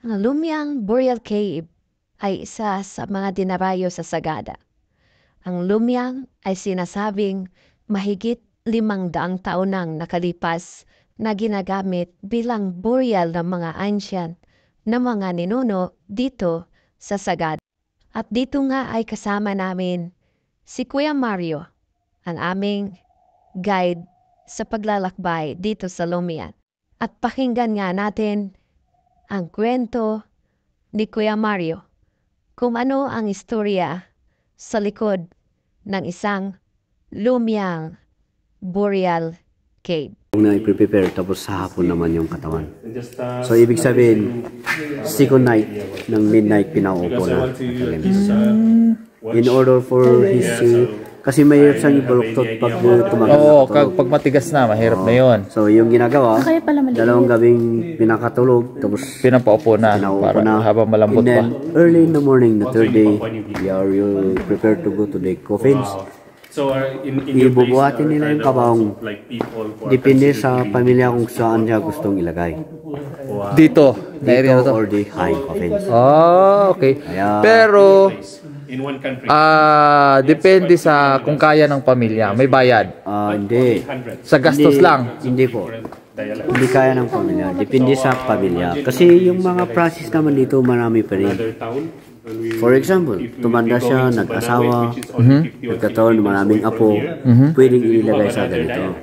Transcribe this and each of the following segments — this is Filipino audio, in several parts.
Ang Lumyang Boreal Cave ay isa sa mga dinarayo sa Sagada. Ang Lumyang ay sinasabing mahigit 500 taon nang nakalipas na ginagamit bilang burial ng mga ancient na mga ninuno dito sa Sagada. At dito nga ay kasama namin si Kuya Mario, ang aming guide sa paglalakbay dito sa Lumian. At pakinggan nga natin ang kwento ni Kuya Mario kung ano ang istorya sa likod ng isang Lumyang Boreal Cave. Na i-prepare tapos sa hapon naman yung katawan. So ibig sabihin, second night ng midnight pinaupo na. In order for his kasi mahirap siyang ibaluktot pag tumagal. Oo, pag matigas na, mahirap na yon. So yung ginagawa, dalawang gabing pinakatulog tapos pinapaupo na para habang malambot and then, pa. early in the morning, the third day, you prepared to go to the coffins. So ibubuhatin nila yung kabaong. Depende sa pamilya kung saan siya gustong ilagay. Dito, na area na to. Or the high coffins. Oh, okay. Pero depende sa kung kaya ng pamilya. May bayad. Hindi. Sa gastos lang. Hindi po. Hindi kaya ng pamilya. Depende sa pamilya. Kasi yung mga process naman dito, marami pa rin. For example, tumanda siya, nag-asawa, nagkataon, maraming apo, pwedeng ilagay sa ganito.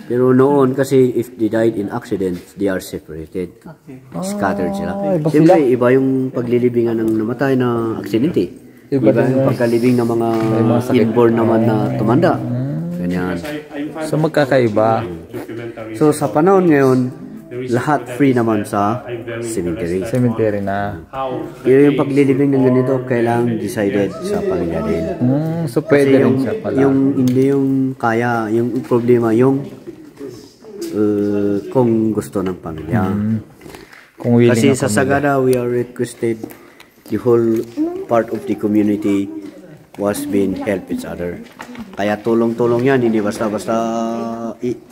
Pero noon, kasi if they died in accidents, they are separated. Scattered sila. Siyempre, iba yung paglilibingan ng namatay na aksidente. Iba yung pagkalibing ng mga inborn naman na tumanda. Ganyan. So magkakaiba. So sa panahon ngayon, lahat free naman sa cemetery. Cemetery na. Pero yung paglilibing ng ganito, kailangan decided sa pamilya din. So pwede rin siya pala. Hindi yung kaya, yung problema, yung kung gusto ng pamilya. Kung willing kasi sa Sagada, we are requested the whole part of the community was being help each other. Kaya tulong-tulong yan, hindi basta-basta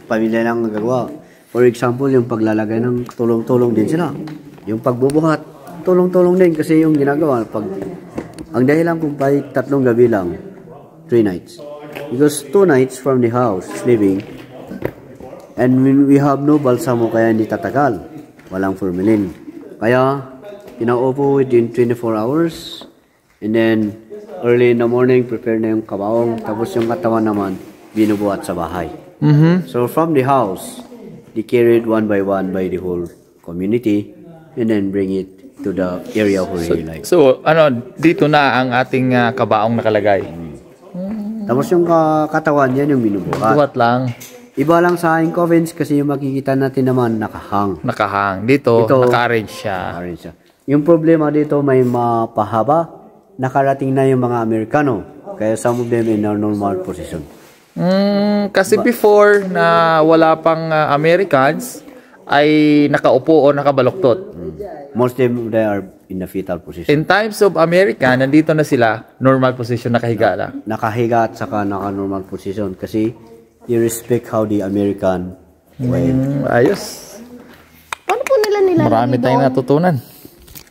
pamilya lang nagagawa. For example, yung paglalagay ng tulong-tulong din sila. Yung pagbubuhat, tulong-tulong din kasi yung ginagawa. Ang dahilan kung pa 3 gabi lang, 3 nights. Because 2 nights from the house, sleeping, and when we have no balsamo, kaya hindi tatagal. Walang formalin. Kaya, pinaupo within 24 hours, and then, early in the morning, prepare na yung kabaong, tapos yung katawan naman, binubuhat sa bahay. So, from the house, they carried one by the whole community and then bring it to the area where he likes. So, dito na ang ating kabaong nakalagay. Tapos yung katawan yan yung binubuhat. Buhat lang. Iba lang sa aking coffins kasi yung makikita natin naman nakahang. Nakahang. Dito, naka-arrange siya. Yung problema dito may mapahaba. Nakarating na yung mga Amerikano. Kaya some of them in a normal position. Kasi before na wala pang Americans ay nakaupo o nakabaluktot. Most of them they are in the fetal position. In times of American, nandito na sila, normal position, nakahiga lang. Nakahiga at saka naka-normal position kasi you respect how the American went. Ayos. Paano po nila nilalagay Marami tayong natutunan.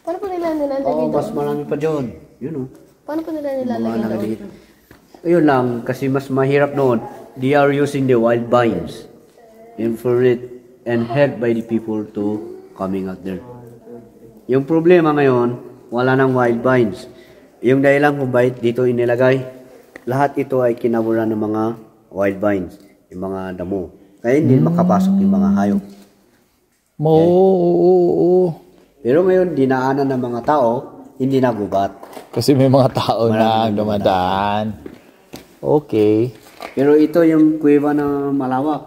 Paano po nila nilalagay doon? Mas marami pa dyan. Yun o. Paano po nila nilalagay doon? Ayun lang, kasi mas mahirap noon. They are using the wild vines for it and helped by the people to coming out there. Yung problema ngayon, wala nang wild vines. Yung dahilan kung bakit dito inilagay, lahat ito ay kinaburan ng mga wild vines, yung mga damo. Kaya hindi makapasok yung mga hayop. Pero ngayon, dinaanan ng mga tao, hindi nagubat. Kasi may mga tao na dumadaan. Okay. Pero ito yung kuweba na malawak.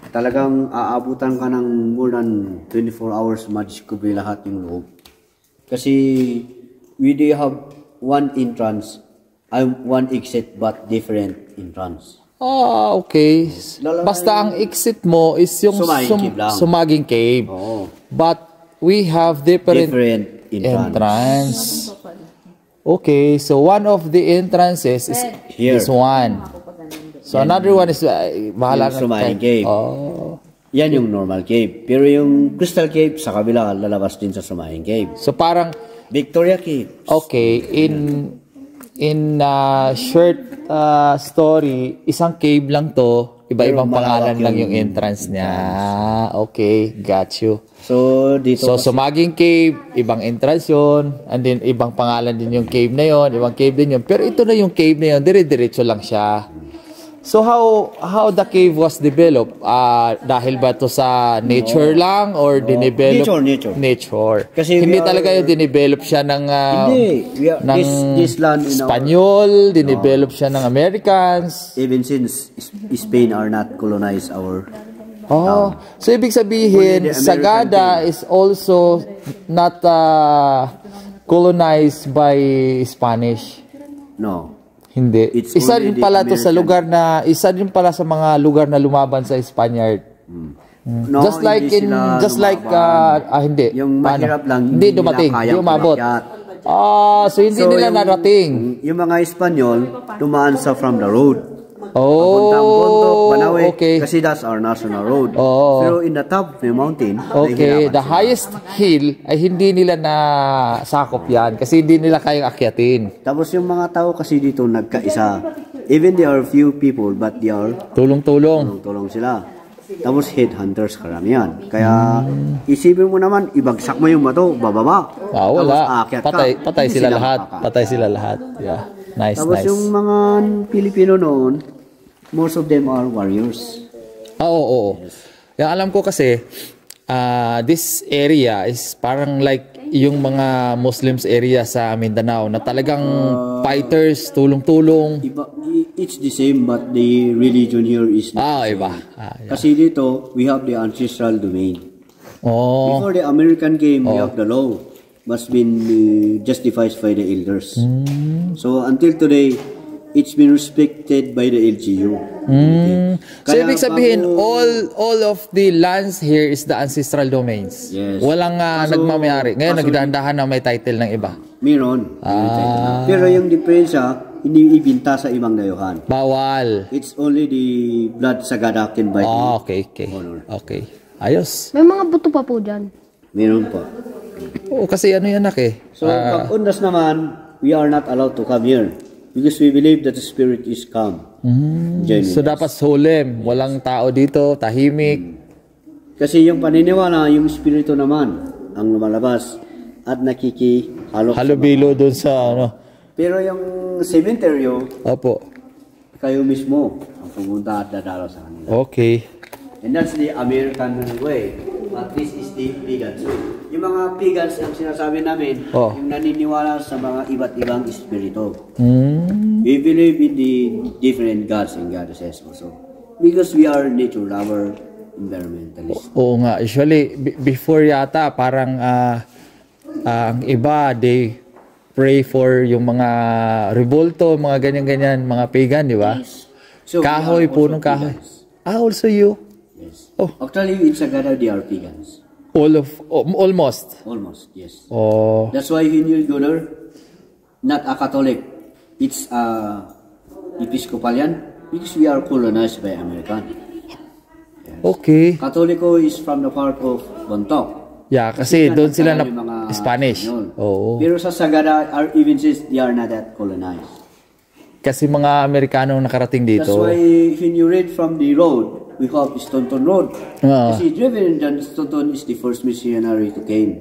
Talagang aabutan ka ng more than 24 hours ma-discover lahat yung loob. Kasi we do have one entrance, one exit but different entrance. Okay. Basta ang exit mo is yung Sumaging Cave. But we have different entrance. Okay, so one of the entrances is here. This one. So another one is bahala Sumaging Cave. Yan yung normal cave. Pero yung Crystal Cave, sa kabila, lalabas din sa Sumaying Cave. So parang, Victoria Cave. okay, in short story, isang cave lang to, iba-ibang pangalan lang yung entrance niya. Okay, got you. So, dito So, Sumaging Cave, ibang entrance yun, and then ibang pangalan din yung cave na yun, ibang cave din yun. Pero ito na yung cave na yun, dire-diretso lang siya. So, how the cave was developed? Dahil ba to sa nature lang or dinevelop? Nature. Kasi hindi talaga yung dinevelop siya ng this land in Spanyol, dinevelop siya ng Americans. Even since Spain are not colonized our Oh, so ibig sabihin, Sagada is also not colonized by Spanish. No. Hindi. Isa din pala to sa lugar na, isa din pala sa mga lugar na lumaban sa Spaniard. No, just like hindi. Yung mahirap lang, hindi dumating, hindi umabot. So hindi nila narating. Yung mga Espanyol, dumaan sa from the road. Papuntang Bundok, Banawe, okay. Kasi that's our national road. Pero in the top of the mountain, okay, the highest hill ay hindi nila na sakop yan kasi hindi nila kayang akyatin. Tapos yung mga tao kasi dito nagkaisa. Even there are few people but they are tulong-tulong sila. Tapos headhunters karamihan. Kaya isipin mo naman, ibagsak mo yung bato, bababa. Wala. Patay sila lahat. Patay sila lahat. Yeah. Nice, Tapos nice. yung mga Pilipino noon, most of them are warriors. Oo. Yes. Yung alam ko kasi, this area is parang like yung mga Muslims area sa Mindanao na talagang fighters, tulong-tulong. It's the same but the religion here is not iba. Yeah. Kasi dito, we have the ancestral domain. Before the American came, we have the law. Must been justified by the elders. So until today, it's been respected by the LGU. So ibig sabihin, all of the lands here is the ancestral domains. Yes. Walang nagmamayari. Ngayon nagdahan-dahan na may title ng iba. Meron. Pero yung diferensya, hindi ibinta sa ibang dayuhan. Bawal. It's only the blood Sagada can buy. Okay. Ayos. May mga buto pa po dyan. Meron po. Oo, kasi ano yan So, pag undas naman, we are not allowed to come here. Because we believe that the spirit is calm. So, dapat solemn. Walang tao dito, tahimik. Kasi yung paniniwala, yung spirito naman, ang lumalabas at halubilo doon sa Pero yung cementerio, kayo mismo ang pumunta at dadalo sa kanila. Okay. And that's the American way. But this is the pagans. Yung mga pagans ang sinasabi namin, yung naniniwala sa mga iba't ibang espiritu. We believe in the different gods and goddesses also. Because we are nature lover, environmentalist. Oo nga. Usually, before yata, parang ang iba, they pray for yung mga revolto, mga ganyan-ganyan, mga pagan, di ba? So, kahoy, punong kahoy. Also you? Yes. Actually, in Sagada, they are pagans. Almost? Almost, yes. That's why when you go there, not a Catholic, it's Episcopalian, because we are colonized by American. Yes. Okay. Catholico is from the part of Bontoc. Yeah, kasi doon sila na Spanish. Pero sa Sagada, even since they are not that colonized. Kasi mga Amerikano nakarating dito. That's why when you read from the road, we have Staunton Road. Kasi Reverend John Staunton is the first missionary to came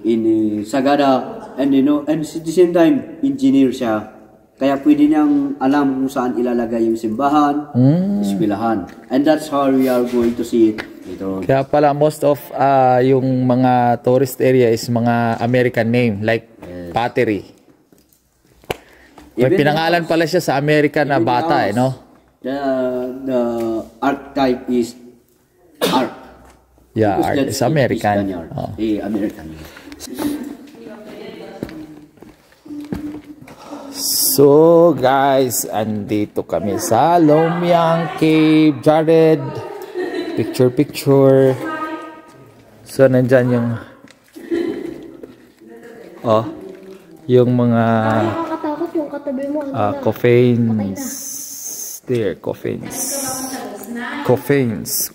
in Sagada, and and at the same time, engineer siya. Kaya pwede niyang alam kung saan ilalagay yung simbahan, eskwelahan. And that's how we are going to see it later on. Kaya pala most of yung mga tourist area is mga American name, like Pottery. May pinangalan pala siya sa Amerika na bata, no? The archetype is art. Yeah, art is American. American. So, guys, andito kami sa Lomiang Cave. Jared, picture. So, nandyan yung yung mga yung katabi mo, coffins. There, coffins. Coffins.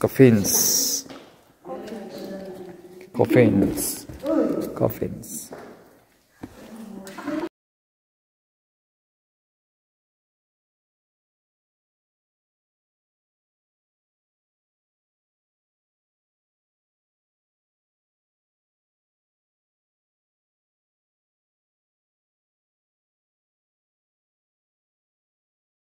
Coffins.